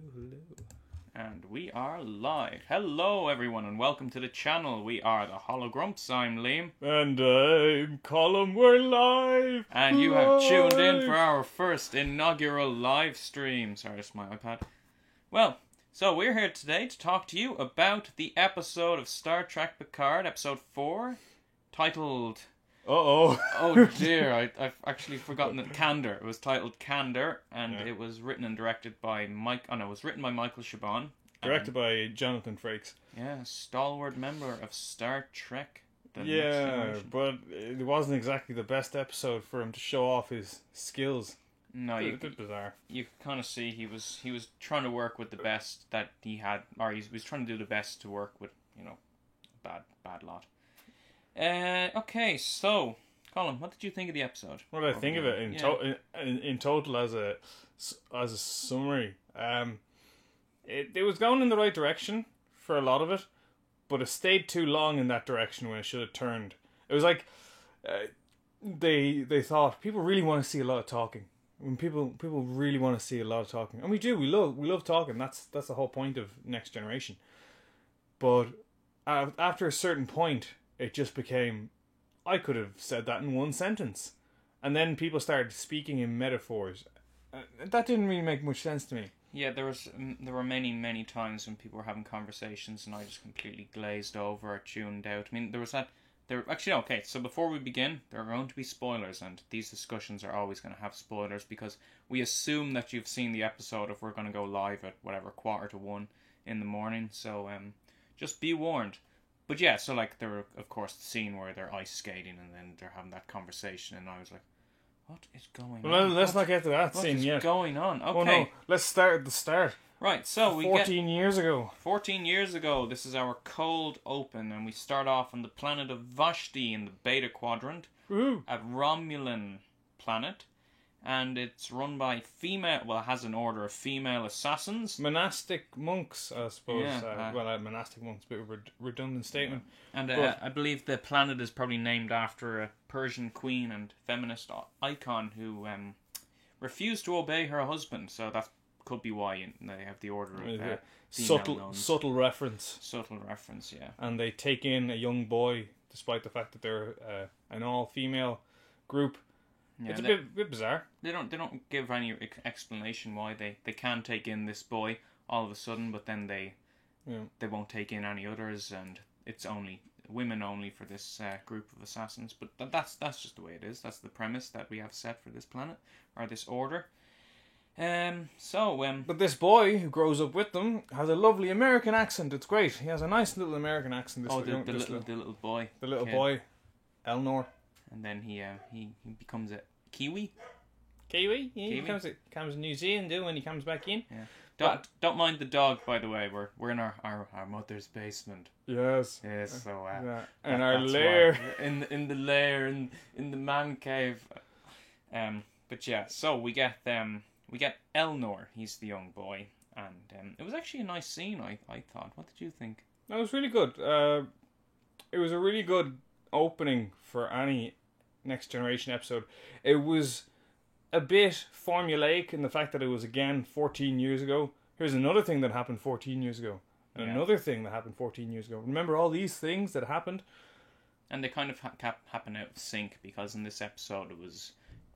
Hello. And we are live. Hello everyone and welcome to the channel. We are the Hologrumps. I'm Liam. And I'm Colum. We're live. And you have tuned in for our first inaugural live stream. Sorry, it's my iPad. Well, so we're here today to talk to you about the episode of Star Trek Picard, episode 4, titled... Uh-oh. Oh dear, I've actually forgotten it. Candor. It was titled Candor, and it was written and directed by it was written by Michael Chabon. Directed by Jonathan Frakes. Yeah, stalwart member of Star Trek. Yeah, but it wasn't exactly the best episode for him to show off his skills. No, a bit bizarre. You kind of see he was trying to work with the best that he had, or he was trying to do the best to work with, bad lot. Okay, so Colin, what did you think of the episode? What did I think of it in total as a summary? It was going in the right direction for a lot of it, but it stayed too long in that direction when it should have turned. It was like they thought people really want to see a lot of talking. I mean, people really want to see a lot of talking, and we do. We love talking. That's the whole point of Next Generation. But after a certain point, it just became, I could have said that in one sentence. And then people started speaking in metaphors. That didn't really make much sense to me. Yeah, there were many times when people were having conversations and I just completely glazed over or tuned out. I mean, so before we begin, there are going to be spoilers, and these discussions are always going to have spoilers because we assume that you've seen the episode if we're going to go live at 1:15 in the morning, so just be warned. But yeah, so like there were, of course, the scene where they're ice skating and then they're having that conversation, and I was like, what is going on? Well, let's not get to that scene yet. What is going on? Okay. Oh no, let's start at the start. Right, so 14 years ago. 14 years ago, this is our cold open, and we start off on the planet of Vashti in the Beta Quadrant, a Romulan planet. And it's run by it has an order of female assassins. Monastic monks, I suppose. Yeah, monastic monks, a bit of a redundant statement. Yeah. And I believe the planet is probably named after a Persian queen and feminist icon who refused to obey her husband. So that could be why they have the order of subtle reference. Subtle reference, yeah. And they take in a young boy, despite the fact that they're an all-female group. Yeah, it's a bit bizarre. They don't give any explanation why they can take in this boy all of a sudden, but then they won't take in any others, and it's only women only for this group of assassins. But that's just the way it is. That's the premise that we have set for this planet or this order. But this boy who grows up with them has a lovely American accent. It's great. He has a nice little American accent. The little boy. The little boy, Elnor. And then he becomes a Kiwi. Kiwi? Yeah, he comes to New Zealand when he comes back in. Yeah. Don't mind the dog, by the way. We're in our mother's basement. Yes. Yes. So and our lair in the lair in the man cave. But yeah. So we get Elnor. He's the young boy, and it was actually a nice scene. I thought. What did you think? That was really good. It was a really good opening for any Next Generation episode. It was a bit formulaic in the fact that it was again 14 years ago. Here's another thing that happened 14 years ago, and another thing that happened 14 years ago. Remember all these things that happened? And they kind of happen out of sync, because in this episode it was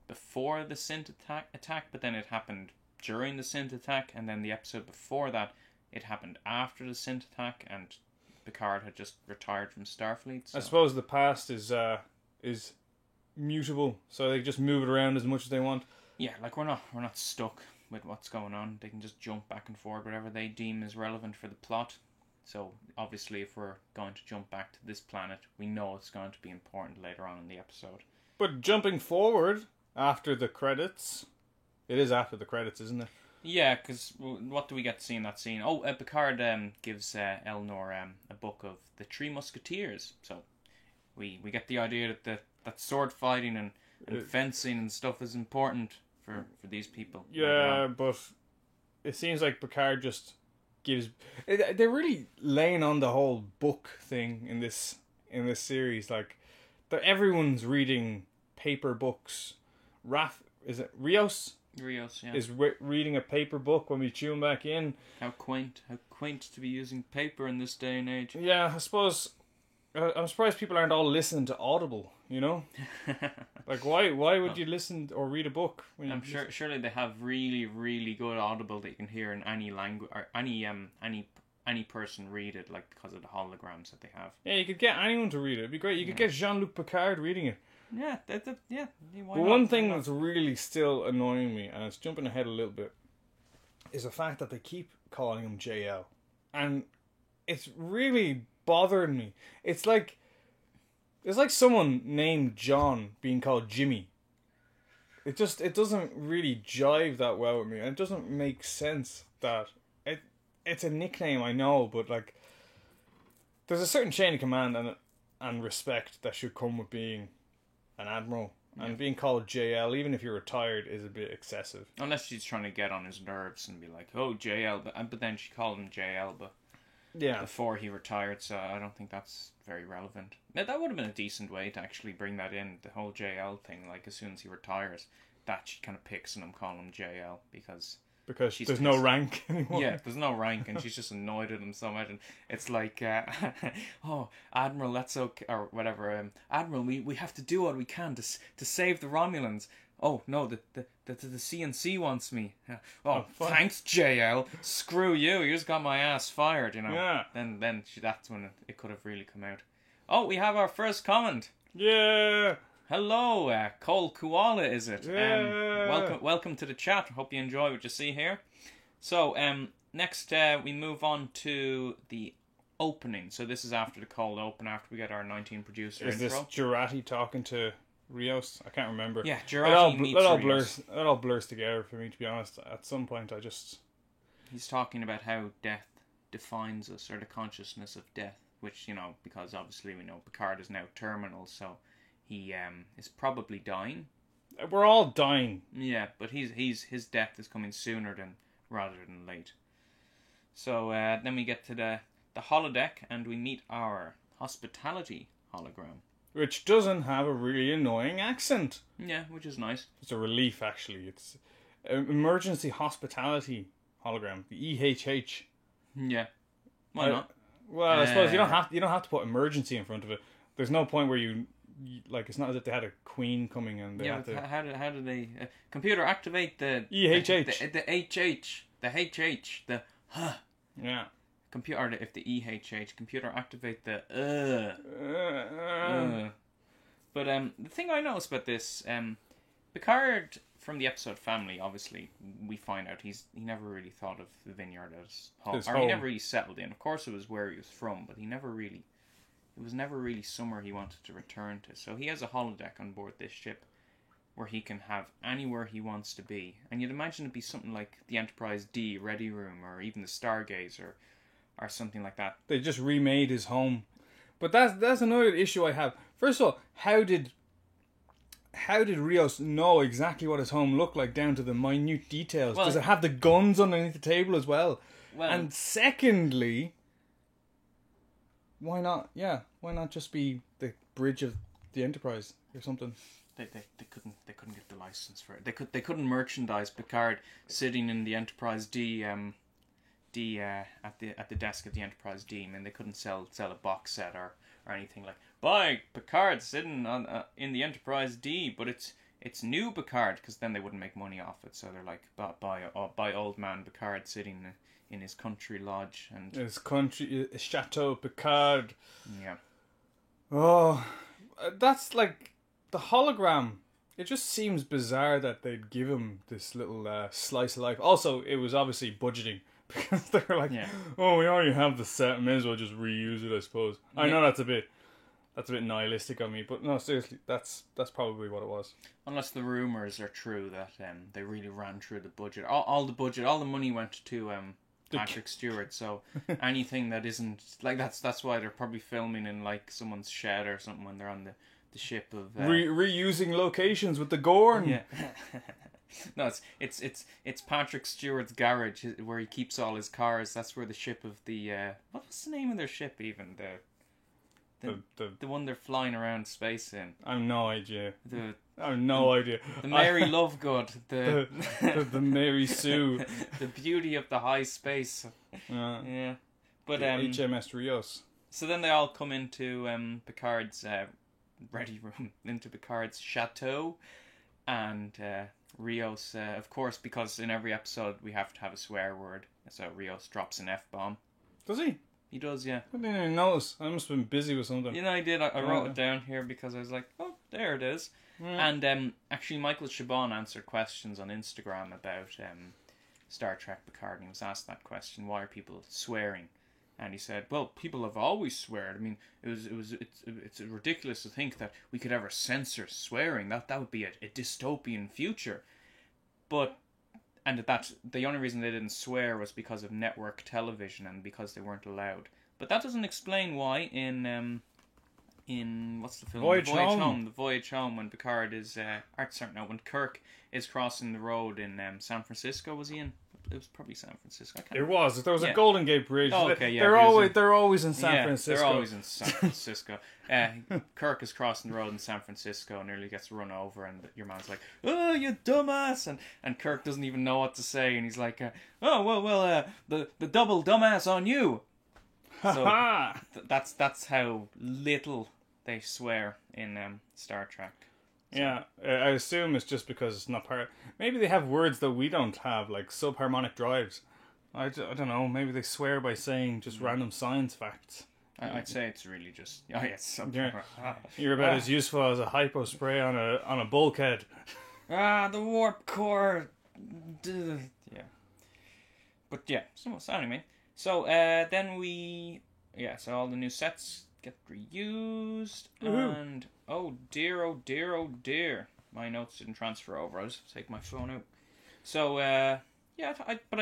before the Synth attack, but then it happened during the Synth attack, and then the episode before that it happened after the Synth attack, and Picard had just retired from Starfleet. So. I suppose the past is mutable, so they just move it around as much as they want. Yeah, like we're not stuck with what's going on. They can just jump back and forth, whatever they deem is relevant for the plot. So obviously, if we're going to jump back to this planet, we know it's going to be important later on in the episode. But jumping forward after the credits, it is after the credits, isn't it? Yeah, because what do we get to see in that scene? Oh, Picard gives Elnor a book of the Three Musketeers. So we get the idea that sword fighting and fencing and stuff is important for these people. Yeah, but it seems like Picard just gives... They're really laying on the whole book thing in this series. Like, everyone's reading paper books. Is it Rios? Rios, yeah. is reading a paper book when we tune back in. How quaint to be using paper in this day and age. Yeah, I suppose I'm surprised people aren't all listening to Audible, you know? Like, why would you listen or read a book? When I'm sure surely they have really, really good Audible that you can hear in any language, or any person read it, like, because of the holograms that they have. Yeah, you could get anyone to read it. It'd be great. You could get Jean-Luc Picard reading it. Yeah, yeah. But one thing that's really still annoying me, and it's jumping ahead a little bit, is the fact that they keep calling him JL. And it's really bothering me. It's like someone named John being called Jimmy. It doesn't really jive that well with me. And it doesn't make sense that it's a nickname, I know, but like there's a certain chain of command and respect that should come with being an admiral. And being called JL, even if you're retired, is a bit excessive. Unless she's trying to get on his nerves and be like, oh, JL, but then she called him JL, but before he retired, so I don't think that's very relevant. Now, that would have been a decent way to actually bring that in, the whole JL thing, like as soon as he retires, that she kind of picks and I'm calling him JL, because there's pissed. No rank anymore. Yeah, there's no rank, and she's just annoyed at him so much. And it's like, oh, Admiral, that's okay, or whatever. Admiral, we have to do what we can to save the Romulans. Oh no, the CNC wants me. Oh, thanks, JL. Screw you. You just got my ass fired. You know. Yeah. Then that's when it could have really come out. Oh, we have our first comment. Yeah. Hello, Cole Koala, is it? Yeah. Welcome to the chat. Hope you enjoy what you see here. So, next we move on to the opening. So this is after the cold open, after we get our 19 producer intro. Is this Jurati talking to Rios? I can't remember. Yeah, Jurati meets Rios. That all blurs together for me, to be honest. At some point, He's talking about how death defines us, or the consciousness of death, which, you know, because obviously we know Picard is now terminal, so he is probably dying. We're all dying. Yeah, but his death is coming sooner rather than late. So then we get to the holodeck and we meet our hospitality hologram, which doesn't have a really annoying accent. Yeah, which is nice. It's a relief, actually. It's emergency hospitality hologram, the EHH. Yeah, why not? Well, I suppose you don't have to put emergency in front of it. There's no point where you like, it's not as if they had a queen coming and they had to... How do they computer activate the EHH, the HH, the HH, the yeah, computer, if the EHH computer activate the But the thing I noticed about this, Picard from the episode Family, obviously we find out he never really thought of the vineyard as home, or he never really settled in. Of course, it was where he was from, but it was never really somewhere he wanted to return to. So he has a holodeck on board this ship where he can have anywhere he wants to be. And you'd imagine it'd be something like the Enterprise D Ready Room, or even the Stargazer, or something like that. They just remade his home. But that's another issue I have. First of all, how did Rios know exactly what his home looked like down to the minute details? Does it have the guns underneath the table as well? And secondly, why not just be the bridge of the Enterprise or something? They couldn't get the license for it. They couldn't merchandise Picard sitting in the Enterprise D at the desk of the Enterprise D. I mean, they couldn't sell a box set or anything like, buy Picard sitting on in the Enterprise D, but it's new Picard, because then they wouldn't make money off it. So they're like, buy old man Picard sitting in his country lodge and his country Chateau Picard. Yeah. Oh, that's like the hologram. It just seems bizarre that they'd give him this little slice of life. Also, it was obviously budgeting, because they were like, oh, we already have the set, may as well just reuse it, I suppose. Yeah. I know that's a bit nihilistic on me, but no, seriously, that's probably what it was. Unless the rumours are true that they really ran through the budget. All the money went to Patrick Stewart, so anything that isn't like that's why they're probably filming in like someone's shed or something when they're on the ship of reusing locations with the Gorn. Yeah. No, it's Patrick Stewart's garage where he keeps all his cars. That's where the ship of the what's the name of their ship even, the one they're flying around space in. I have no idea. I have no idea. The Mary Lovegood, the Mary Sue, the beauty of the high space. Yeah, but HMS Rios. So then they all come into Picard's ready room, into Picard's chateau, and Rios, of course, because in every episode we have to have a swear word, so Rios drops an F-bomb. Does he? He does, yeah. I didn't even notice. I must have been busy with something. You know, I did. I wrote it down here because I was like, oh, there it is. And actually, Michael Chabon answered questions on Instagram about Star Trek Picard, and he was asked that question: why are people swearing? And he said, well, people have always sweared. I mean, it's ridiculous to think that we could ever censor swearing. That would be a dystopian future. But and that the only reason they didn't swear was because of network television and because they weren't allowed. But that doesn't explain why in what's the film? Voyage Home. The Voyage Home, when Picard is when Kirk is crossing the road in San Francisco. Was he in? It was probably San Francisco. There was a Golden Gate Bridge. Oh, okay, yeah. They're always in San Francisco. They're always in San Francisco. Kirk is crossing the road in San Francisco and nearly gets run over, and your man's like, "Oh, you dumbass!" And Kirk doesn't even know what to say, and he's like, "Oh, well, the double dumbass on you." So that's how little they swear in Star Trek. So. Yeah, I assume it's just because it's not part. Maybe they have words that we don't have, like subharmonic drives. I don't know. Maybe they swear by saying just random science facts. I'd say it's really just yes. You're about as useful as a hypo spray on a bulkhead. The warp core. Yeah. But yeah. So anyway, so then so all the new sets get reused, and oh dear, my notes didn't transfer over. I'll just take my phone out. So I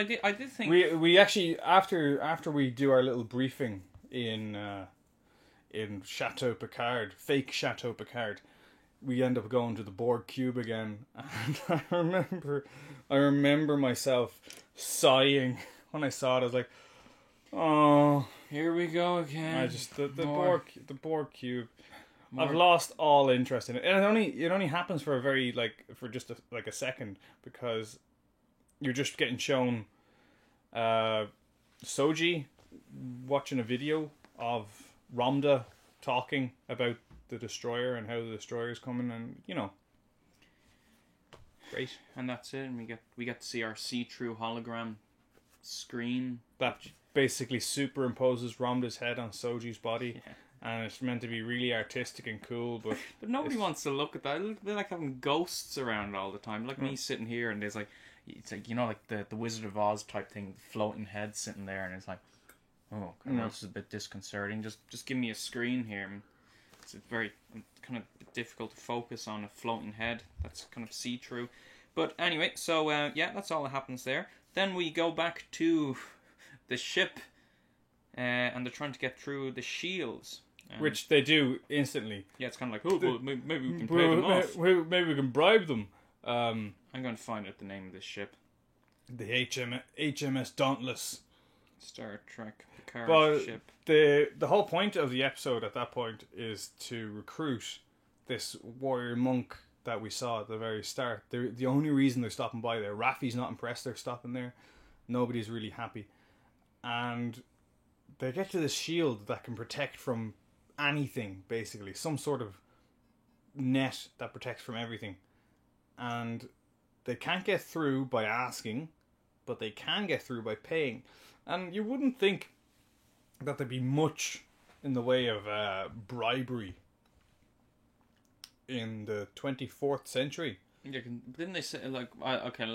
did think we actually after we do our little briefing in Chateau Picard, fake Chateau Picard, we end up going to the Borg cube again, and I remember myself sighing when I saw it. I was like, oh, here we go again. I just the Borg cube. I've lost all interest in it, and it only happens for a very for just a second, because you're just getting shown Soji watching a video of Ramda talking about the destroyer and how the destroyer is coming, and great. And that's it. And we get to see our see-through hologram screen that basically superimposes Ramda's head on Soji's body. Yeah. And it's meant to be really artistic and cool, but nobody wants to look at that. They're like having ghosts around all the time. Like me sitting here, and it's like like the Wizard of Oz type thing, floating head sitting there, and it's like, oh, this is a bit disconcerting. Just give me a screen here. It's very kind of difficult to focus on a floating head that's kind of see through. But anyway, so that's all that happens there. Then we go back to the ship, and they're trying to get through the shields. Which they do instantly. Yeah, it's kind of like, well, maybe we can pay them off. Maybe we can bribe them. I'm going to find out the name of this ship. The HMS Dauntless. Star Trek Picard ship. The whole point of the episode at that point is to recruit this warrior monk that we saw at the very start. The only reason they're stopping by there, Raffi's not impressed they're stopping there. Nobody's really happy. And they get to this shield that can protect from anything, basically. Some sort of net that protects from everything. And they can't get through by asking, but they can get through by paying. And you wouldn't think that there'd be much in the way of bribery in the 24th century. Yeah, didn't they say,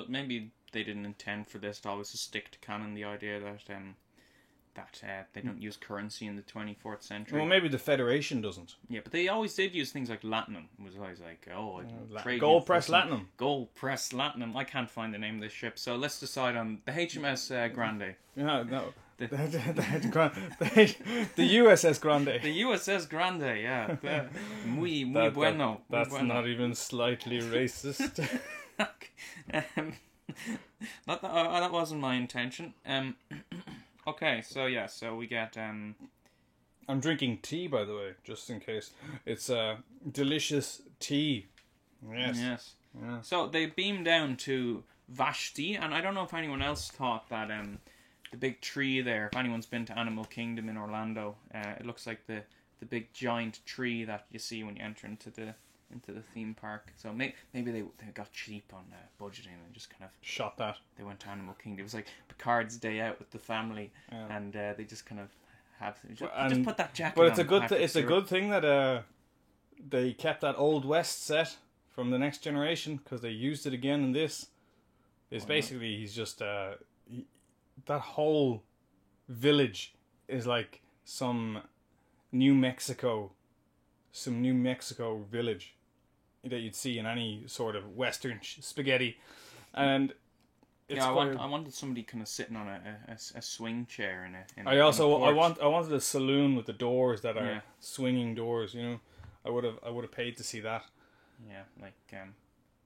maybe they didn't intend for this to always stick to canon, the idea that they don't use currency in the 24th century. Well, maybe the Federation doesn't. Yeah, but they always did use things like Latinum. It was always like, Gold Press Latinum. Gold Press Latinum. I can't find the name of this ship, so let's decide on the HMS Grande. No. The USS Grande. The USS Grande, yeah. Muy bueno. That's not even slightly racist. That wasn't my intention. Okay, so we get... I'm drinking tea, by the way, just in case. It's delicious tea Yes. Yes. Yeah. So they beam down to Vashti, and I don't know if anyone else thought that the big tree there. If anyone's been to Animal Kingdom in Orlando, it looks like the big giant tree that you see when you enter into the theme park. So maybe they got cheap on budgeting and just kind of Shot that. they went to Animal Kingdom. It was like Picard's day out with the family, and they just kind of just put that jacket. But it's on a good Patrick it's a Stewart. good thing that they kept that Old West set from the Next Generation, because they used it again in this. It's basically he's just that whole village is like some New Mexico village that you'd see in any sort of Western spaghetti, and it's I wanted somebody kind of sitting on a swing chair in I wanted a saloon with the doors that are Yeah. swinging doors. You know, I would have paid to see that. Yeah, like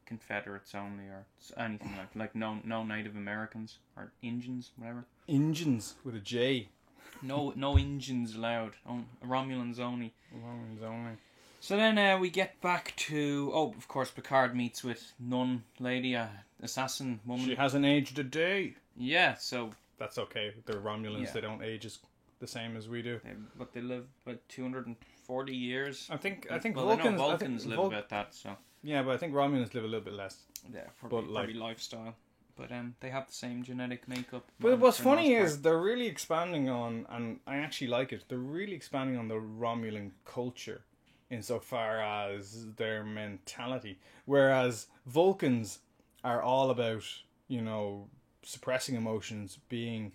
Confederates only, or anything like no Native Americans or Indians, whatever. Indians with a J. No Indians allowed. Romulans only. Romans only. So then we get back to of course Picard meets with nun lady, assassin woman. She hasn't aged a day. Yeah, so That's okay. They're Romulans. Yeah. They don't age the same as we do. they live about 240 years. I think Well, Vulcans. I know Vulcans live about that, so Yeah, but I think Romulans live a little bit less. yeah, probably lifestyle. But they have the same genetic makeup. But what's for the funny most is they're really expanding on, and I actually like it, they're really expanding on the Romulan culture insofar as their mentality. Whereas Vulcans are all about, suppressing emotions, being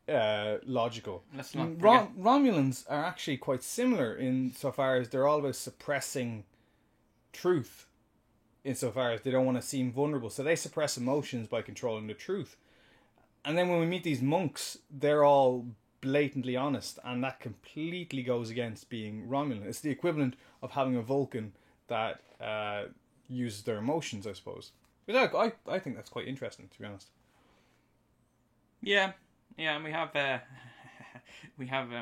logical. Let's not forget. Romulans are actually quite similar insofar as they're all about suppressing truth, insofar as they don't want to seem vulnerable. So they suppress emotions by controlling the truth. And then when we meet these monks, they're all blatantly honest, and that completely goes against being Romulan. It's the equivalent of having a Vulcan that uses their emotions, I suppose. But I think that's quite interesting, to be honest. Yeah, and we have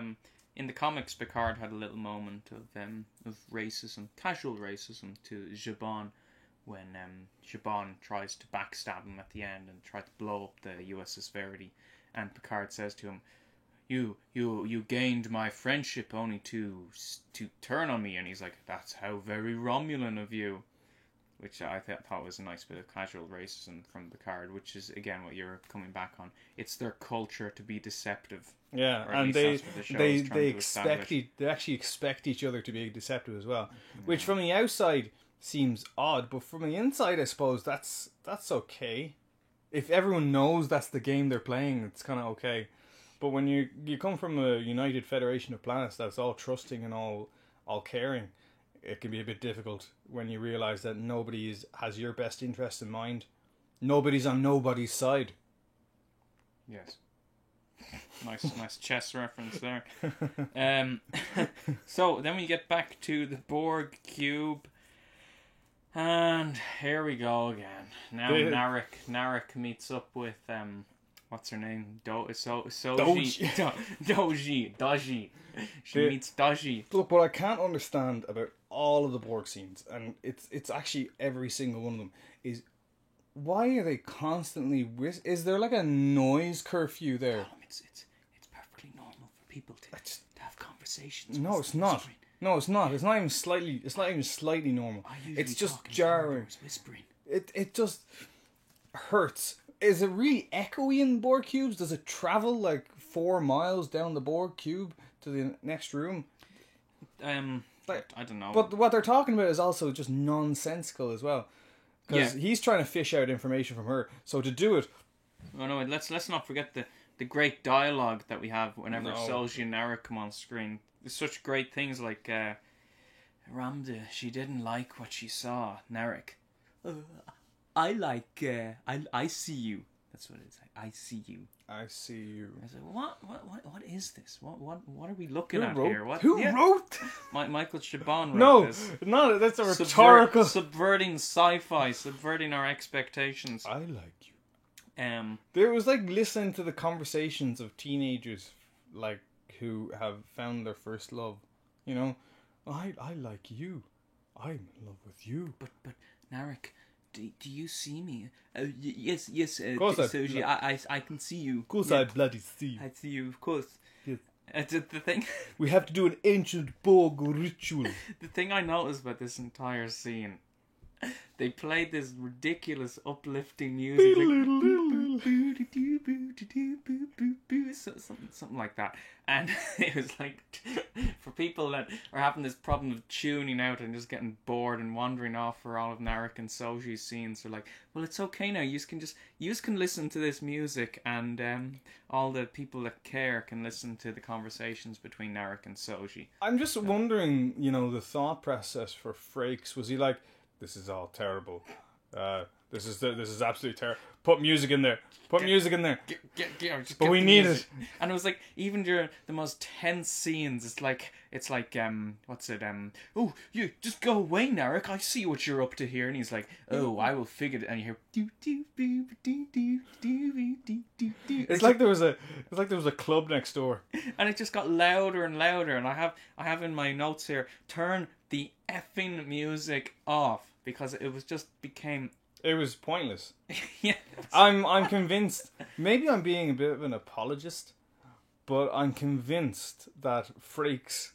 in the comics, Picard had a little moment of racism, casual racism to Zhaban, when Zhaban tries to backstab him at the end and try to blow up the USS Verity, and Picard says to him, "You gained my friendship only to turn on me," and he's like, "That's how very Romulan of you," which I thought was a nice bit of casual racism from Picard, which is again what you're coming back on. It's their culture to be deceptive. Yeah, Or at and least that's what the show is trying to establish. they actually expect each other to be deceptive as well, which from the outside seems odd, but from the inside, I suppose that's okay. If everyone knows that's the game they're playing, it's kind of okay. But when you come from a united federation of planets that's all trusting and all caring, it can be a bit difficult when you realize that nobody has your best interest in mind. Nobody's on nobody's side. Yes. Nice chess reference there. So then we get back to the Borg cube, and here we go again. Now Narek meets up with what's her name? Doji. She meets Doji. Look, what I can't understand about all of the Borg scenes, and it's actually every single one of them, is why are they constantly is there like a noise curfew there? It's perfectly normal for people to have conversations. No, it's not. No, it's not. It's not even slightly normal. It's just jarring. Whispering. It just hurts. Is it really echoey in Borg cubes? Does it travel like 4 miles down the Borg cube to the next room? I don't know. But what they're talking about is also just nonsensical as well. Because Yeah. he's trying to fish out information from her. So to do it... Oh no, let's not forget the great dialogue that we have whenever No. Soji and Narek come on screen. There's such great things like Ramda, she didn't like what she saw. Narek, I see you. That's what it's like. I see you. I see you. I said, what is this? What are we looking at here? What? Who wrote? Michael Chabon wrote No, this. no, that's a rhetorical... Subverting sci-fi, subverting our expectations. I like you. There It was like listening to the conversations of teenagers, like, who have found their first love. You know, I like you. I'm in love with you. But Narek, do you see me? Yes, course Soji, I can see you. Of course I bloody see you. I see you, of course. Yes. The thing... We have to do an ancient Borg ritual. The thing I noticed about this entire scene, they played this ridiculous uplifting music, something like that, and it was like, for people that are having this problem of tuning out and just getting bored and wandering off for all of Narek and Soji's scenes, they're like, well, it's okay now, you can listen to this music, and all the people that care can listen to the conversations between Narek and Soji. I'm just wondering, the thought process for Frakes. Was he like, this is all terrible. This is absolutely terrible. Put music in there. But we need it. And it was like, even during the most tense scenes, it's like what's it? Oh, you just go away, Narek. I see what you're up to here. And he's like, oh, I will figure it. And you hear It's like there was a club next door. And it just got louder and louder. And I have in my notes here, turn the effing music off, because it was just became... It was pointless. Yeah. I'm convinced, maybe I'm being a bit of an apologist, but I'm convinced that Frakes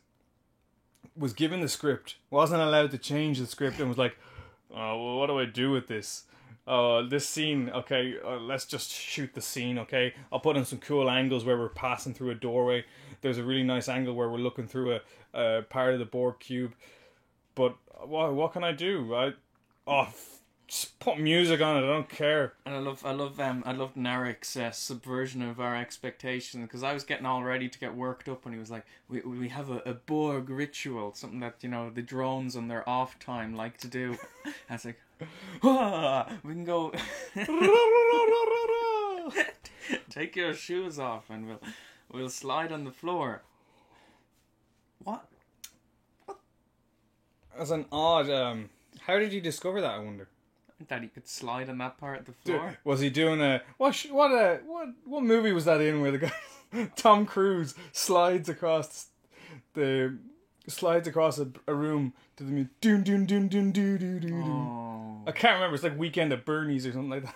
was given the script, wasn't allowed to change the script, and was like, oh, well, what do I do with this? This scene, okay, let's just shoot the scene, okay? I'll put in some cool angles where we're passing through a doorway. There's a really nice angle where we're looking through a part of the Borg cube. But what can I do? Just put music on it. I don't care. And I love Narek's subversion of our expectations, because I was getting all ready to get worked up when he was like, we have a Borg ritual, something that the drones on their off time like to do. I was like, we can go take your shoes off and we'll slide on the floor. What? As an odd, how did you discover that, I wonder? That he could slide on that part of the floor. Was he doing what movie was that in where the guy Tom Cruise slides across a room to the music? Doon doon doon doon doo doo doo doo. Oh. I can't remember. It's like Weekend at Bernie's or something like that.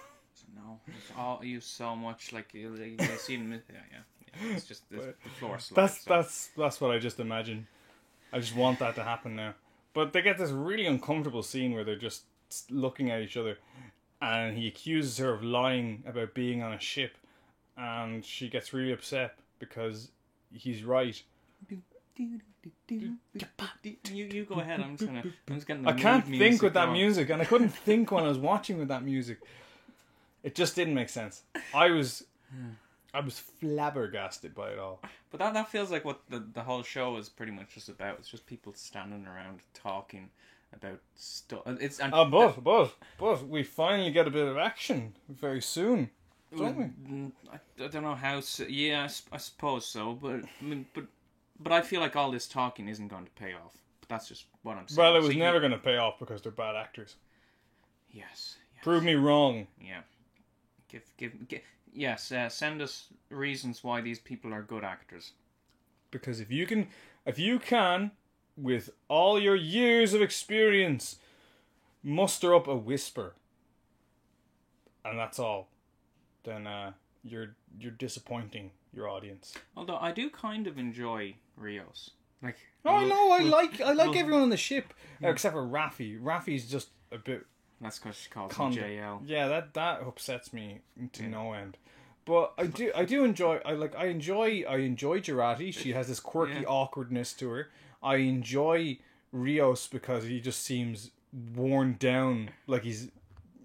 No, it's you so much like you see them. Yeah. It's just the floor slides. That's what I just imagine. I just want that to happen now. But they get this really uncomfortable scene where they're just looking at each other, and he accuses her of lying about being on a ship, and she gets really upset because he's right. You go ahead. I'm just getting. I can't think with that music, and I couldn't think when I was watching with that music. It just didn't make sense. I was flabbergasted by it all. But that feels like what the whole show is pretty much just about. It's just people standing around talking about stuff. But we finally get a bit of action very soon, don't we? I don't know how. Yeah, I suppose so. But I feel like all this talking isn't going to pay off. But that's just what I'm saying. Well, it was never going to pay off because they're bad actors. Yes. Prove me wrong. Yeah. Yes. Send us reasons why these people are good actors. Because if you can, with all your years of experience, muster up a whisper, and that's all, then you're disappointing your audience. Although I do kind of enjoy Rios. I like everyone on the ship except for Raffi. Raffi's just a bit. That's because she calls him JL. Yeah, that upsets me to no end. But I do enjoy. I enjoy Jurati. She has this quirky awkwardness to her. I enjoy Rios because he just seems worn down, like he's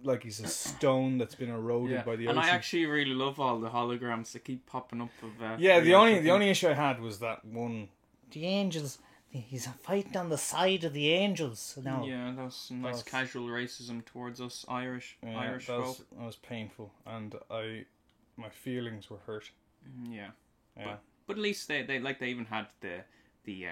a stone that's been eroded by the ocean. And I actually really love all the holograms that keep popping up of. The only issue I had was that one. The angels. He's fighting on the side of the angels. No. Yeah, that was some nice casual racism towards us Irish folk. That was painful, and my feelings were hurt. Yeah. But at least they even had the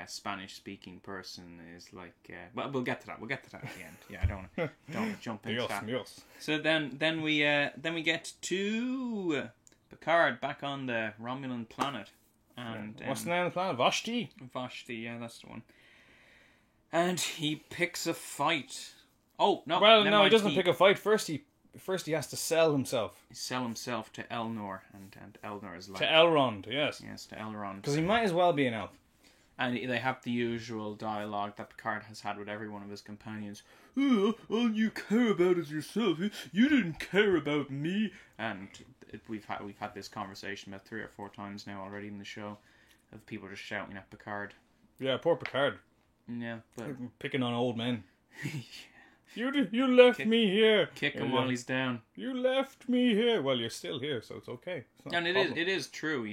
Spanish speaking person is like. But we'll get to that. We'll get to that at the end. Yeah, I don't want to jump into that. Dios. So then we get to Picard back on the Romulan planet. And what's the name of the planet? Vashti, yeah, that's the one. And he picks a fight Oh no! Well, never no, he mind. doesn't pick a fight. First he has to sell himself Sell himself to Elnor, and Elnor is like to Elrond. Yes, yes, to Elrond. because he might as well be an elf. And they have the usual dialogue that Picard has had with every one of his companions. Oh, all you care about is yourself. You didn't care about me. And we've had this conversation about 3 or 4 times now already in the show, of people just shouting at Picard. Yeah, poor Picard. Yeah, but Picking on old men. You left me here. kick him while he's down. You left me here. Well, you're still here, so it's okay. It's not And a problem. it is true.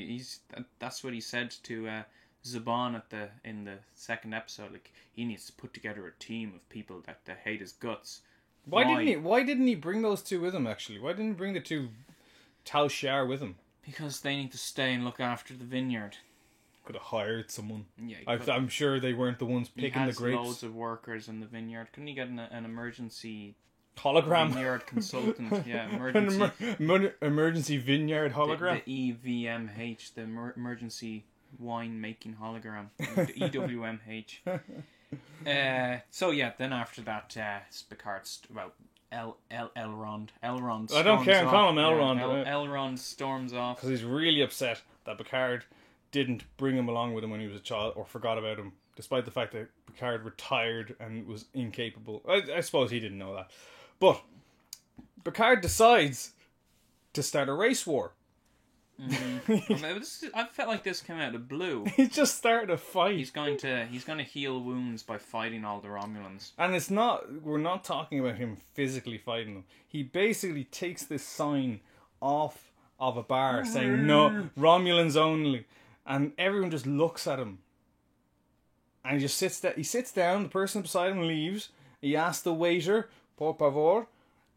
That's what he said to Zubon in the second episode. Like, he needs to put together a team of people that hate his guts. Why didn't he bring those two with him? Actually, why didn't he bring the two Tal Shiar with him? Because they need to stay and look after the vineyard. Could have hired someone. Yeah, I'm sure they weren't the ones picking the he grapes. has loads of workers in the vineyard. Couldn't he get an emergency Hologram. vineyard consultant? Yeah, Emergency vineyard hologram. The EVMH, the emergency wine making hologram. The EWMH. So yeah, then after that, Picard's Elrond. Elrond. I don't care. storms Call him off. Elrond. Elrond storms off. Because he's really upset that Picard didn't bring him along with him when he was a child, or forgot about him, despite the fact that Picard retired and was incapable. I suppose he didn't know that. But Picard decides to start a race war. I felt like this came out of the blue. He just started a fight. He's going to heal wounds by fighting all the Romulans. And we're not talking about him physically fighting them. He basically takes this sign off of a bar saying, no, Romulans only. And everyone just looks at him. And he just sits down, the person beside him leaves. He asks the waiter, por favor,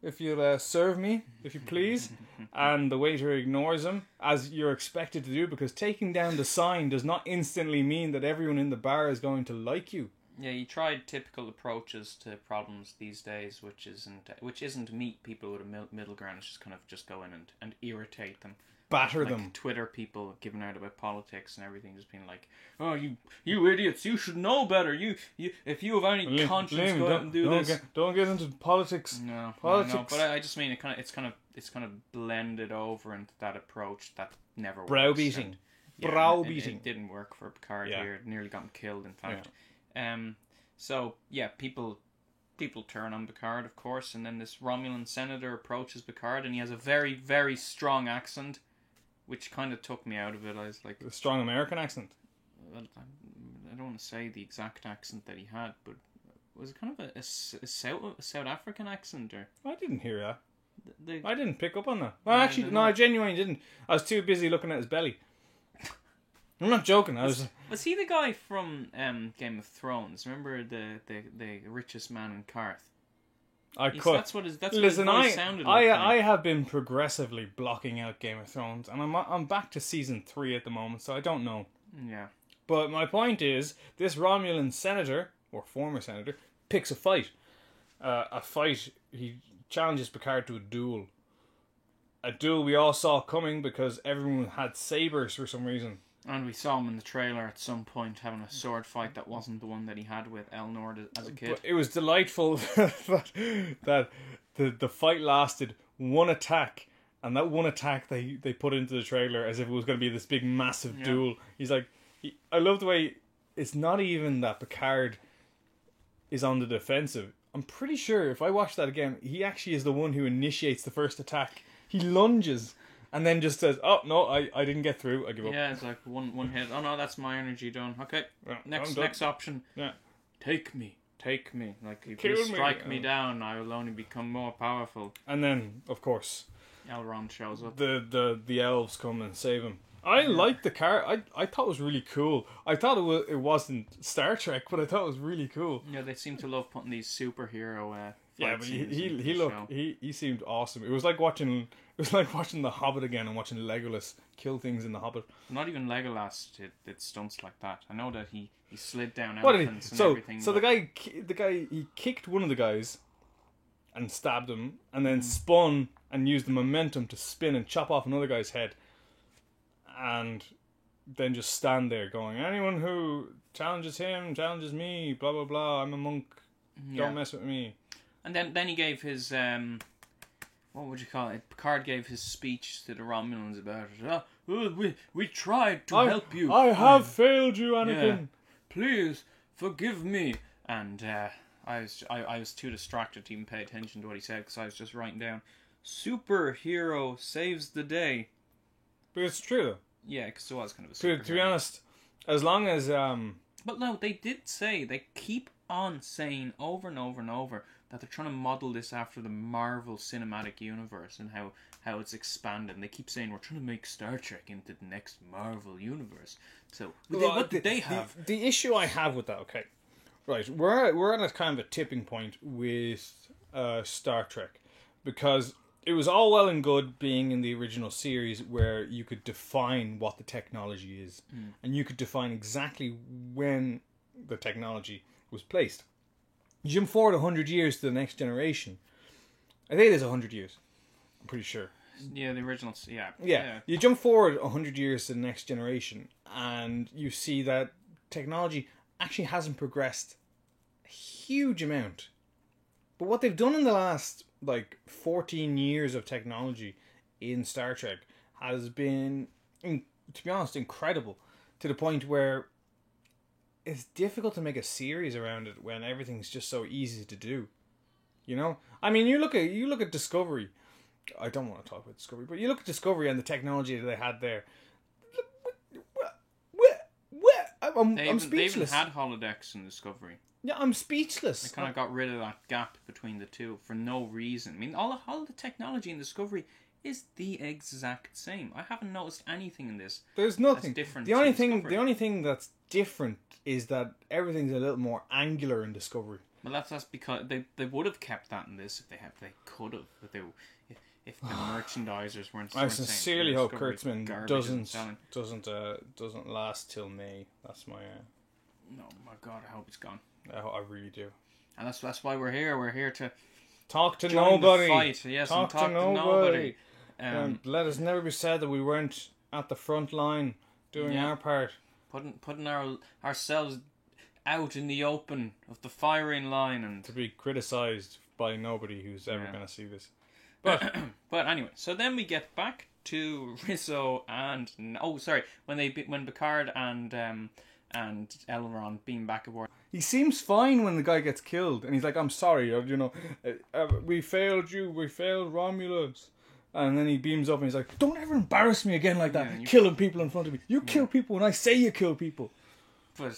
if you'll serve me, if you please. And the waiter ignores him, as you're expected to do, because taking down the sign does not instantly mean that everyone in the bar is going to like you. Yeah, he tried typical approaches to problems these days, which isn't meet people with a middle ground. It's just kind of just go in and irritate them. Batter like them. Twitter people giving out about politics and everything, just being like, "Oh, you idiots! You should know better. You if you have any conscience, go out and do this." Don't get into politics. No, politics. No, but I just mean it's kind of blended over into that approach that never works. Browbeating. Browbeating. It didn't work for Picard here. It nearly got him killed, in fact. Yeah. So yeah, people turn on Picard, of course, and then this Romulan senator approaches Picard, and he has a very, very strong accent, which kind of took me out of it. I was like, a strong American accent. I don't want to say the exact accent that he had, but was it kind of a South African accent, or? I didn't hear that. The I didn't pick up on that. Well, actually, no, I genuinely didn't. I was too busy looking at his belly. I'm not joking. Was he the guy from Game of Thrones? Remember the richest man in Karth? That's what his voice sounded like. I have been progressively blocking out Game of Thrones, and I'm back to season 3 at the moment, so I don't know. Yeah. But my point is, this Romulan senator, or former senator, picks a fight. He challenges Picard to a duel. A duel we all saw coming because everyone had sabers for some reason. And we saw him in the trailer at some point having a sword fight that wasn't the one that he had with Elnor as a kid. But it was delightful that the fight lasted one attack, and that one attack they put into the trailer as if it was going to be this big massive duel. He's like, I love the way it's not even that Picard is on the defensive. I'm pretty sure if I watch that again, he actually is the one who initiates the first attack. He lunges and then just says, "Oh no, I didn't get through. I give up." Yeah, it's like one hit. Oh no, that's my energy done. Okay, next option. Yeah, take me. Like if Kill you strike me down, I will only become more powerful. And then, of course, Elrond shows up. The elves come and save him. I liked the car. I thought it was really cool. I thought it wasn't Star Trek, but I thought it was really cool. Yeah, they seem to love putting these superhero. Yeah, but he seemed awesome. It was like watching The Hobbit again and watching Legolas kill things in The Hobbit. Not even Legolas did stunts like that. I know that he slid down elephants and everything. So the guy he kicked one of the guys and stabbed him, and then spun and used the momentum to spin and chop off another guy's head, and then just stand there going, anyone who challenges him challenges me, blah blah blah. I'm a monk. Don't mess with me. And then he gave his what would you call it? Picard gave his speech to the Romulans about it. We tried to help you. I have failed you, Anakin. Yeah. Please forgive me. And I was too distracted to even pay attention to what he said because I was just writing down, superhero saves the day. But it's true, though. Yeah, because it was kind of a superhero. To be honest, as long as... But no, they did say, they keep on saying over and over and over that they're trying to model this after the Marvel Cinematic Universe and how it's expanded. And they keep saying, we're trying to make Star Trek into the next Marvel Universe. So, what did they have? The issue I have with that, okay, right, we're at a kind of a tipping point with Star Trek, because it was all well and good being in the original series where you could define what the technology is, and you could define exactly when the technology was placed. You jump forward 100 years to the next generation. I think it is 100 years. I'm pretty sure. Yeah, the original. Yeah. You jump forward 100 years to the next generation, and you see that technology actually hasn't progressed a huge amount. But what they've done in the last 14 years of technology in Star Trek has been, to be honest, incredible, to the point where it's difficult to make a series around it when everything's just so easy to do. You know? I mean, you look at Discovery. I don't want to talk about Discovery, but you look at Discovery and the technology that they had there. I'm speechless. They even had holodecks in Discovery. Yeah, I'm speechless. They kind of got rid of that gap between the two for no reason. I mean, all the technology in Discovery is the exact same. I haven't noticed anything in this. There's nothing different. The only thing that's different is that everything's a little more angular in Discovery. Well, that's because they would have kept that in this if they could have. But if the merchandisers weren't. I sincerely hope Kurtzman doesn't last till May. That's my. No, my God, I hope he's gone. I really do. And that's why we're here. We're here to talk to join nobody. The fight. Yes, talk to nobody. Let us never be said that we weren't at the front line doing our part. Putting ourselves out in the open of the firing line and to be criticised by nobody who's ever going to see this. But but anyway, so then we get back to Rizzo and when Picard and Elrond beam back aboard. He seems fine when the guy gets killed, and he's like, "I'm sorry, we failed you, we failed Romulus." And then he beams up and he's like, "Don't ever embarrass me again like that, killing people in front of me. You kill people when I say you kill people." But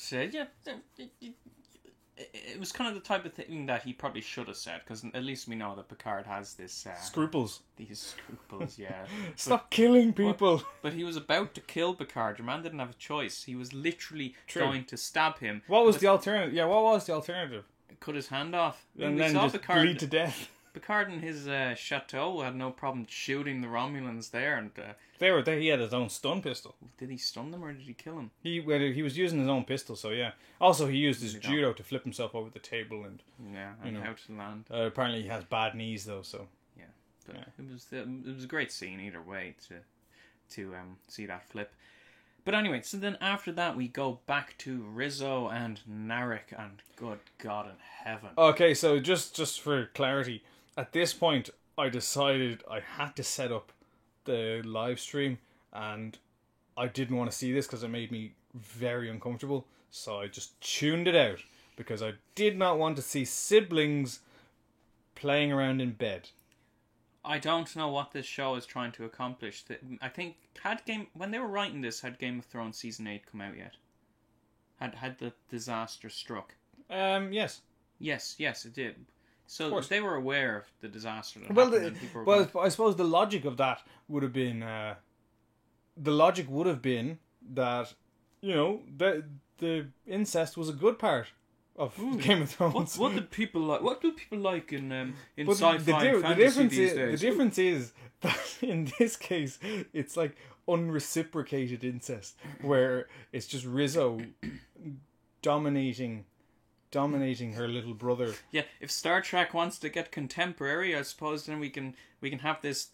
it was kind of the type of thing that he probably should have said, because at least we know that Picard has this scruples. These scruples, yeah. Stop killing people. But he was about to kill Picard. Your man didn't have a choice. He was literally going to stab him. What was the alternative? Yeah, what was the alternative? Cut his hand off. And then just bleed to death. Picard in his chateau had no problem shooting the Romulans there, and he had his own stun pistol. Did he stun them or did he kill him? He was using his own pistol, so yeah. Also, he used his judo to flip himself over the table and how to land. Apparently, he has bad knees though, so yeah. But it was a great scene either way to see that flip. But anyway, so then after that we go back to Rizzo and Narek, and good God in heaven. Okay, so just for clarity, at this point I decided I had to set up the live stream, and I didn't want to see this because it made me very uncomfortable, so I just tuned it out because I did not want to see siblings playing around in bed. I don't know what this show is trying to accomplish. I think when they were writing this, had Game of Thrones season 8 come out yet? Had the disaster struck? Yes. Yes, it did. So they were aware of the disaster that happened. I suppose the logic of that would have been that the incest was a good part of Game of Thrones. What do people like? What do people like in sci-fi and fantasy these days? The difference is that in this case, it's like unreciprocated incest, where it's just Rizzo dominating her little brother. Yeah, if Star Trek wants to get contemporary, I suppose then we can have this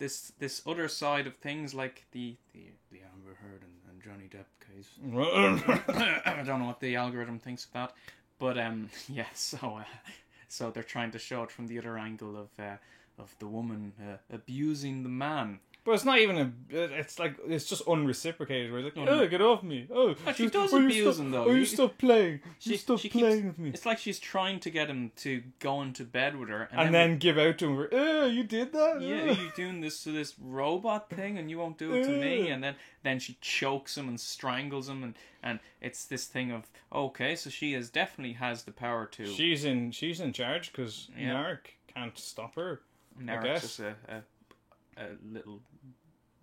other side of things, like the Amber Heard and Johnny Depp case. I don't know what the algorithm thinks of that, but so so they're trying to show it from the other angle of the woman abusing the man. But it's not even it's just unreciprocated. Where it's like, oh, get off me. Oh, But she does abuse him, though. Oh, you stop playing. You stop she playing keeps, with me. It's like she's trying to get him to go into bed with her. And then give out to him. Oh, you did that? Yeah, you're doing this to this robot thing and you won't do it to me. And then she chokes him and strangles him. And it's this thing of, okay, so she definitely has the power to... She's in charge because Narek can't stop her. Narek's just a little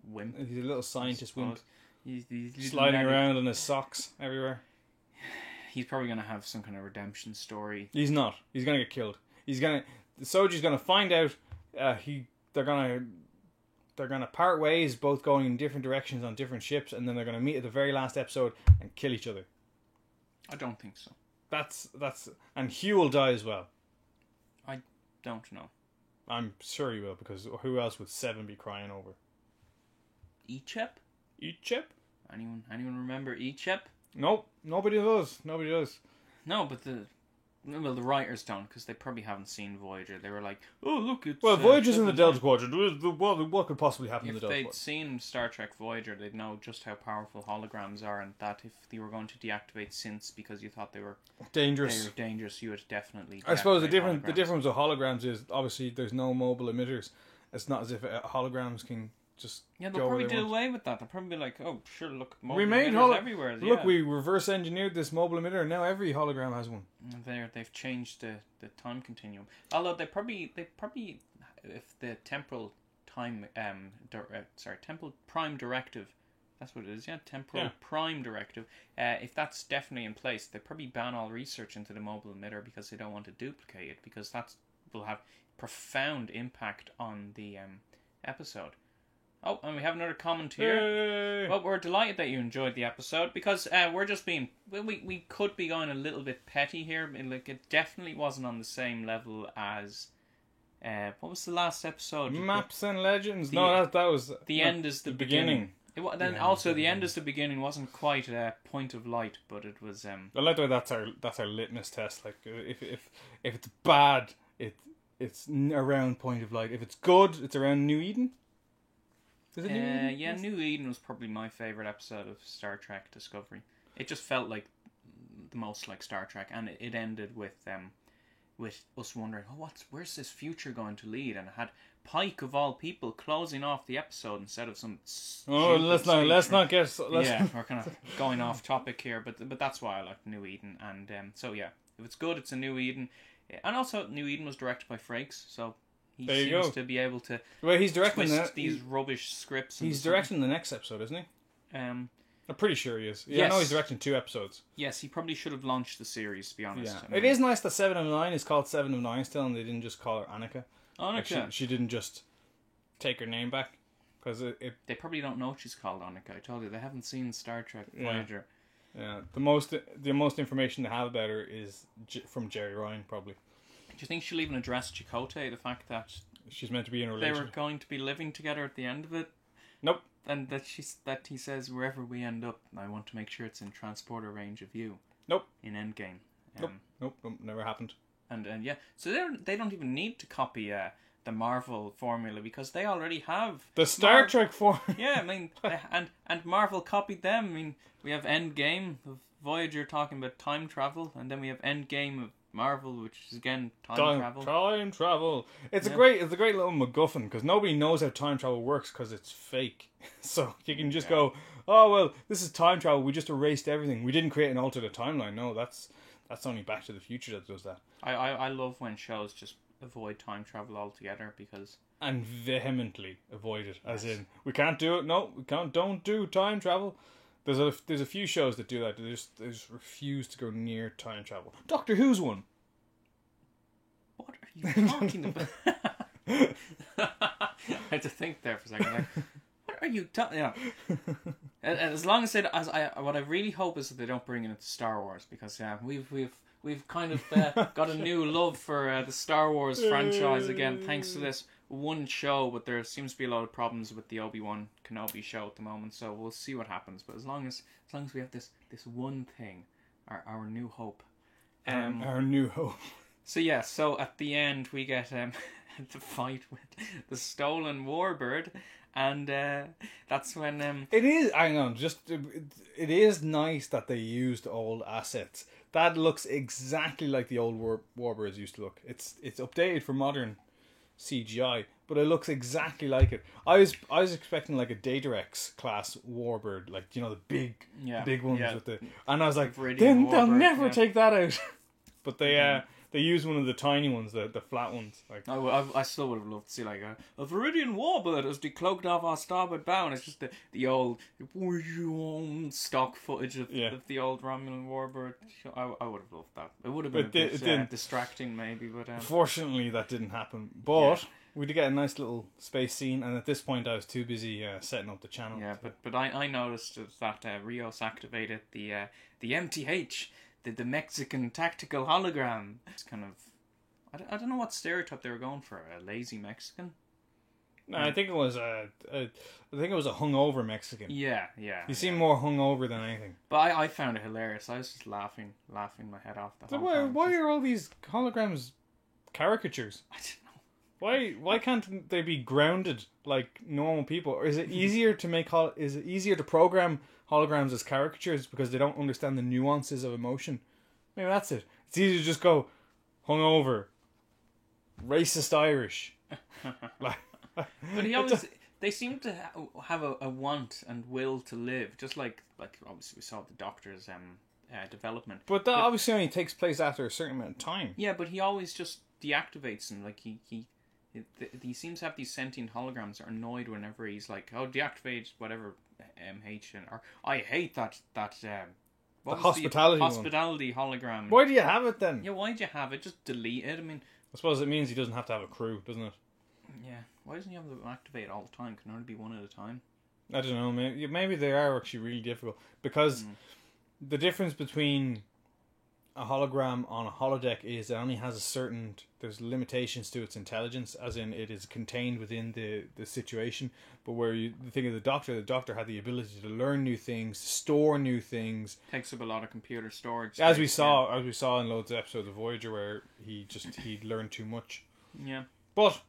wimp. He's a little scientist wimp. He's Sliding around in his socks everywhere. He's probably going to have some kind of redemption story. He's not. He's going to get killed. The Soji's going to find out they're going to part ways, both going in different directions on different ships, and then they're going to meet at the very last episode and kill each other. I don't think so. That's and Hugh will die as well. I don't know. I'm sure he will, because who else would Seven be crying over? Ichep? Ichep? Anyone remember Ichep? Nope, nobody does. No, but the writers don't, because they probably haven't seen Voyager. They were like, oh, look, it's... Well, Voyager's in the Delta Quadrant. What could possibly happen in the If Delta they'd Quadrant? seen Star Trek Voyager, they'd know just how powerful holograms are, and that if they were going to deactivate synths because you thought they were Dangerous. you would definitely I suppose the deactivate holograms. difference with holograms is obviously there's no mobile emitters. It's not as if holograms can just Yeah, they'll go probably where they do want. away with that. They'll probably be like, oh, sure, look, mobile We made emitters everywhere. Look, yeah. we reverse engineered this mobile emitter, and now every hologram has one. And they've changed the time continuum. Although they probably if the temporal temporal prime directive, that's what it is, temporal prime directive. If that's definitely in place, they probably ban all research into the mobile emitter because they don't want to duplicate it, because that will have profound impact on the episode. Oh, and we have another comment here. Yay! Well, we're delighted that you enjoyed the episode, because we're just being... We could be going a little bit petty here. Like, it definitely wasn't on the same level as... what was the last episode? Maps and Legends. No, that was... The end is the beginning. Then also, the end is the beginning wasn't quite a point of light, but it was... I like the way that's our litmus test. Like, if it's bad, it's around point of light. If it's good, it's around New Eden. Is it New Eden? Yeah, New Eden was probably my favourite episode of Star Trek Discovery. It just felt like the most like Star Trek, and it ended with us wondering, where's this future going to lead? And it had Pike of all people closing off the episode instead of some. Let's not get. Yeah, we're kind of going off topic here, but that's why I like New Eden, and so yeah, if it's good, it's a New Eden, and also New Eden was directed by Frakes, so. He seems to be able to he's directing twist these rubbish scripts. He's directing the next episode, isn't he? I'm pretty sure he is. Yeah, yes. I know he's directing 2 episodes. Yes, he probably should have launched the series, to be honest. Yeah. I mean, It is nice that 7 of 9 is called 7 of 9 still, and they didn't just call her Annika. Annika. Like she didn't just take her name back. Because they probably don't know what she's called Annika. I told you, they haven't seen Star Trek Voyager. Yeah, the most information they have about her is from Jerry Ryan, probably. Do you think she'll even address Chakotay, the fact that she's meant to be in a they relationship? were going to be living together at the end of it? Nope. And that he says, wherever we end up, I want to make sure it's in transporter range of you. Nope. In Endgame. Nope, never happened. And yeah, so they don't even need to copy the Marvel formula, because they already have the Star Trek formula. Yeah, I mean, and Marvel copied them. I mean, we have Endgame of Voyager talking about time travel, and then we have Endgame of Marvel, which is again time travel. Time travel. It's a great little MacGuffin, because nobody knows how time travel works because it's fake. So you can just go, oh well, this is time travel. We just erased everything. We didn't create an alternate timeline. No, that's only Back to the Future that does that. I love when shows just avoid time travel altogether, because and vehemently avoid it, as in we can't do it. No, we can't. Don't do time travel. There's a few shows that do that. They just refuse to go near time travel. Doctor Who's one. What are you talking about? I had to think there for a second. Like, what are you talking? Yeah. And as long as what I really hope is that they don't bring it into Star Wars, because we've kind of got a new love for the Star Wars franchise again, thanks to this one show. But there seems to be a lot of problems with the Obi-Wan Kenobi show at the moment, so we'll see what happens. But as long as we have this one thing, our new hope, our new hope. So yeah, so at the end we get the fight with the stolen warbird, and that's when It is. Hang on, it is nice that they used old assets. That looks exactly like the old warbirds used to look. It's updated for modern CGI, but it looks exactly like it. I was expecting like a Datarex class warbird, like the big ones with the, and I was like, Viridian they'll warbird, never yeah. take that out. But they use one of the tiny ones, the flat ones. Like I still would have loved to see like a Viridian warbird as decloaked off our starboard bow, and it's just the old stock footage of the old Romulan warbird. I would have loved that. It would have been a bit distracting maybe, but fortunately that didn't happen. But we did get a nice little space scene, and at this point I was too busy setting up the channel. Yeah, but I noticed that Rios activated the MTH. The Mexican tactical hologram. It's kind of, I don't know what stereotype they were going for. A lazy Mexican. No, I think it was a hungover Mexican. Yeah. He seemed more hungover than anything. But I found it hilarious. I was just laughing my head off the whole time. Why are all these holograms caricatures? I don't know. Why can't they be grounded like normal people? Or is it easier to program holograms as caricatures because they don't understand the nuances of emotion? Maybe that's it. It's easy to just go hungover, racist Irish. But he always they seem to have a want and will to live, just like obviously we saw the Doctor's development. But that obviously only takes place after a certain amount of time. Yeah, but he always just deactivates them. Like he seems to have these sentient holograms that are annoyed whenever he's like, oh, deactivate whatever MH or I hate that the hospitality hologram. Why do you have it then? Yeah, why'd you have it? Just delete it. I mean, I suppose it means he doesn't have to have a crew, doesn't it? Yeah. Why doesn't he have them activate all the time? Can it only be one at a time? I don't know. Maybe they are actually really difficult because the difference between a hologram on a holodeck is it only has there's limitations to its intelligence, as in it is contained within the situation. But where the thing of the Doctor had the ability to learn new things, to store new things. Takes up a lot of computer storage. As we saw in loads of episodes of Voyager, where he learned too much. Yeah. But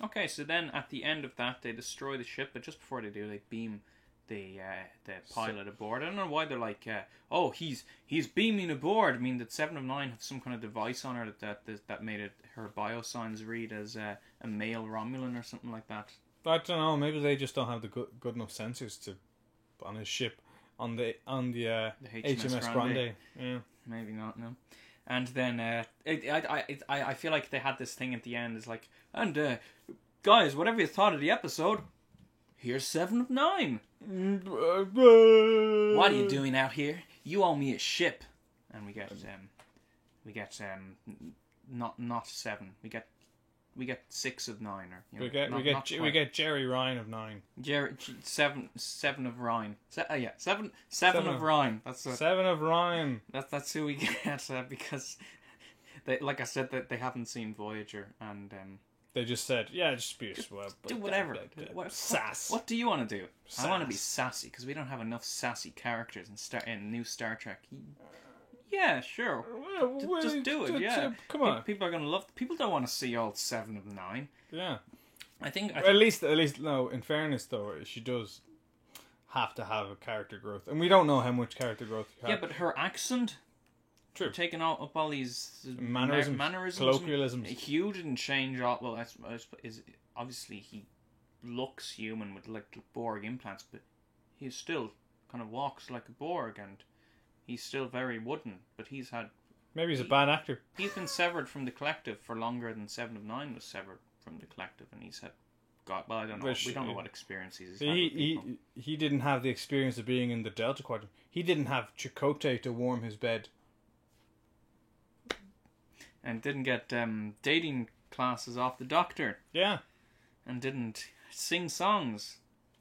okay, so then at the end of that, they destroy the ship, but just before they do, they beam the pilot aboard. I don't know why they're like, oh, he's beaming aboard. I mean, that 7 of 9 have some kind of device on her that made her biosigns read as a male Romulan or something like that. I don't know. Maybe they just don't have the good enough sensors on his ship on the HMS Grande. Yeah, maybe not. No. And then I feel like they had this thing at the end. Is like, and guys, whatever you thought of the episode, here's 7 of 9. What are you doing out here? You owe me a ship. And we get not 7. We get 6 of 9, or we get Jerry Ryan of 9. Jerry 7 of Ryan. Seven of Ryan. That's 7 of Ryan. That's who we get because they, like I said, that they haven't seen Voyager, and they just said, yeah, just be a swab. Do whatever. Sass. What do you want to do? Sass. I want to be sassy because we don't have enough sassy characters in new Star Trek. Yeah, sure. Well, just do it. Yeah, come on. People are gonna love. People don't want to see all 7 of 9. Yeah. I think at least no. In fairness, though, she does have to have a character growth, and we don't know how much character growth. Yeah, but her accent. True. Taking up all these mannerisms, colloquialisms. Hugh didn't change all. Well, is obviously he looks human with like Borg implants, but he still kind of walks like a Borg, and he's still very wooden. But maybe he's a bad actor. He's been severed from the collective for longer than 7 of 9 was severed from the collective, and he's had. God, well, I don't know. We don't know what experience he's had. He didn't have the experience of being in the Delta Quadrant. He didn't have Chakotay to warm his bed. And didn't get dating classes off the Doctor. Yeah. And didn't sing songs.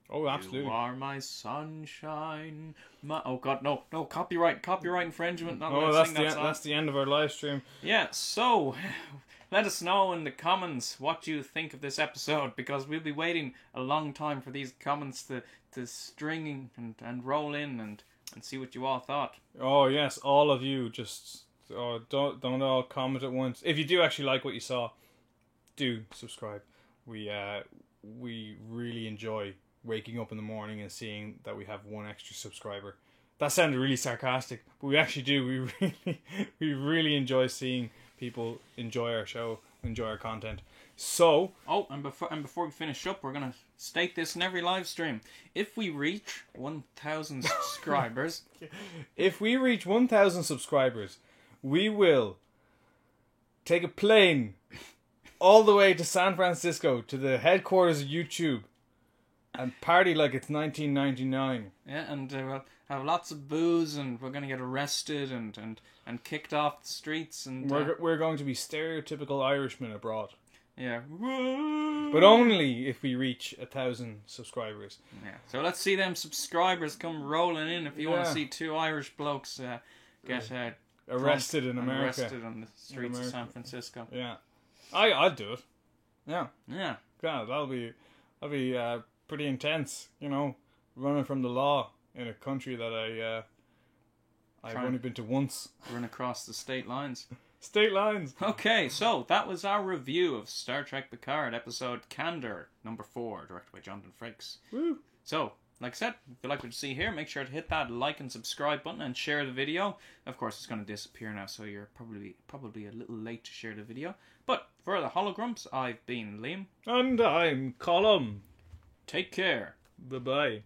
Oh, absolutely. You are my sunshine. Oh, God, no. Copyright infringement. That's the end of our live stream. Yeah, so let us know in the comments what you think of this episode, because we'll be waiting a long time for these comments to string and roll in and see what you all thought. Oh, yes. All of you just So don't all comment at once. If you do actually like what you saw, do subscribe. We really enjoy waking up in the morning and seeing that we have one extra subscriber. That sounded really sarcastic, but we actually do. We really enjoy seeing people enjoy our show, enjoy our content. So, and before we finish up, we're gonna state this in every live stream. If we reach 1,000 subscribers, if we reach 1,000 subscribers, we will take a plane all the way to San Francisco to the headquarters of YouTube and party like it's 1999. Yeah, and we'll have lots of booze, and we're gonna get arrested and kicked off the streets, and we're going to be stereotypical Irishmen abroad. Yeah, but only if we reach 1,000 subscribers. Yeah, so let's see them subscribers come rolling in. If you want to see two Irish blokes get arrested in America, arrested on the streets of San Francisco. Yeah, I'd do it. Yeah, yeah. God, that'll be pretty intense. You know, running from the law in a country that I've only been to once. Run across the state lines. State lines. Okay, so that was our review of Star Trek Picard episode Candor number 4, directed by Jonathan Frakes. Woo. So, like I said, if you like what you see here, make sure to hit that like and subscribe button and share the video. Of course, it's going to disappear now, so you're probably a little late to share the video. But for the holograms, I've been Liam. And I'm Colum. Take care. Bye-bye.